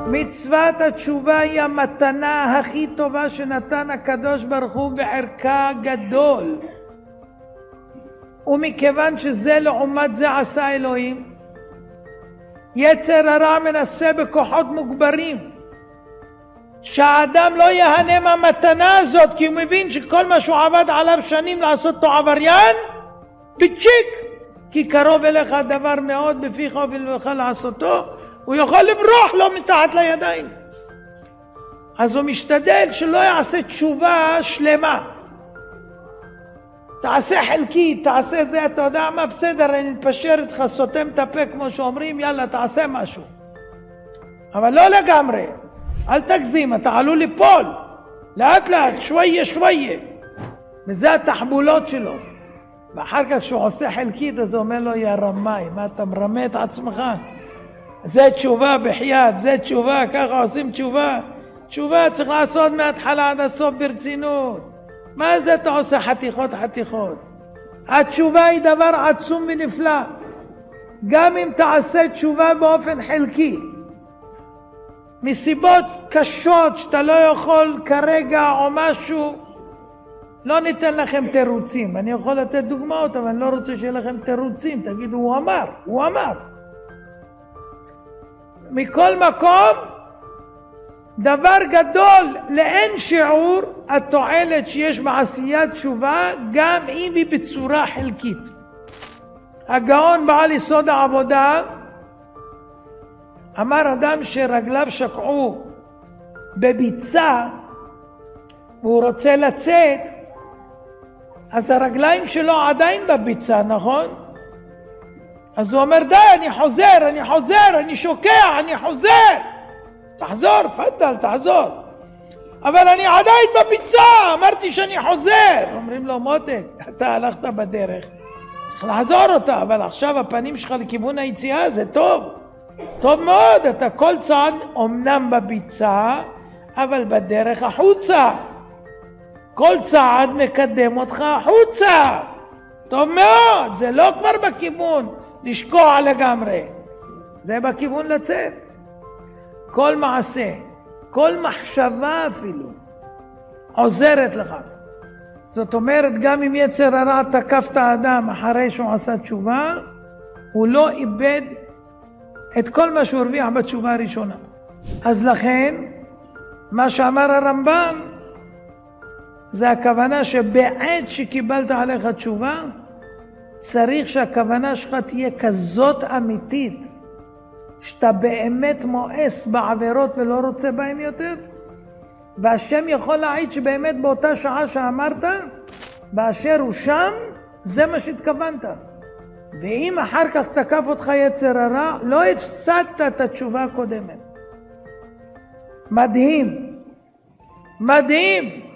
מצוות התשובה היא המתנה הכי טובה שנתן הקדוש ברוך הוא בערכה גדול. ומכיוון שזה לעומת זה עשה אלוהים, יצר הרע מנסה בכוחות מוגברים שהאדם לא יהנה מהמתנה הזאת, כי הוא מבין שכל מה שהוא עבד עליו שנים לעשות אותו עבריין, בצ'יק, כי קרוב אליך הדבר מאוד בפיך ובלבך לעשותו, הוא יכול לברוח לו מתחת לידיים. אז הוא משתדל שלא יעשה תשובה שלמה, תעשה חלקית, תעשה זה, אתה יודע מה, בסדר, אני מתפשר איתך, סותם את הפה כמו שאומרים, יאללה תעשה משהו, אבל לא לגמרי, אל תגזים, אתה עלול ליפול, לאט לאט, שויה שויה, וזה התחבולות שלו. ואחר כך כשהוא עושה חלקית, אז הוא אומר לו, יא רמאי, מה אתה מרמה את עצמך? זה תשובה בחייאת, זה תשובה, ככה עושים תשובה. תשובה צריך לעשות מההתחלה עד הסוף ברצינות. מה זה אתה עושה חתיכות חתיכות? התשובה היא דבר עצום ונפלא. גם אם תעשה תשובה באופן חלקי, מסיבות קשות שאתה לא יכול כרגע או משהו, לא ניתן לכם תירוצים. אני יכול לתת דוגמאות, אבל אני לא רוצה שיהיה לכם תירוצים. תגידו, הוא אמר. מכל מקום, דבר גדול לאין שיעור התועלת שיש בעשיית תשובה, גם אם היא בצורה חלקית. הגאון בעל יסוד העבודה אמר, אדם שרגליו שקעו בביצה והוא רוצה לצאת, אז הרגליים שלו עדיין בביצה, נכון? אז הוא אומר, די, אני שוקע, אני חוזר. תחזור, תפדל, תחזור. אבל אני עדיין בביצה, אמרתי שאני חוזר. אומרים לו, מותק, אתה הלכת בדרך, צריך לעזור אותה, אבל עכשיו הפנים שלך לכיוון היציאה, זה טוב. טוב מאוד, אתה כל צעד אומנם בביצה, אבל בדרך החוצה. כל צעד מקדם אותך החוצה. טוב מאוד, זה לא כבר בכיוון לשקוע לגמרי, זה בכיוון לצאת. כל מעשה, כל מחשבה אפילו, עוזרת לך. זאת אומרת, גם אם יצר הרע תקף את האדם אחרי שהוא עשה תשובה, הוא לא איבד את כל מה שהוא הרוויח בתשובה הראשונה. אז לכן, מה שאמר הרמב"ם, זה הכוונה שבעת שקיבלת עליך תשובה, צריך שהכוונה שלך תהיה כזאת אמיתית, שאתה באמת מואס בעבירות ולא רוצה בהם יותר, והשם יכול להעיד שבאמת באותה שעה שאמרת, באשר הוא שם, זה מה שהתכוונת. ואם אחר כך תקף אותך יצר הרע, לא הפסדת את התשובה הקודמת. מדהים. מדהים.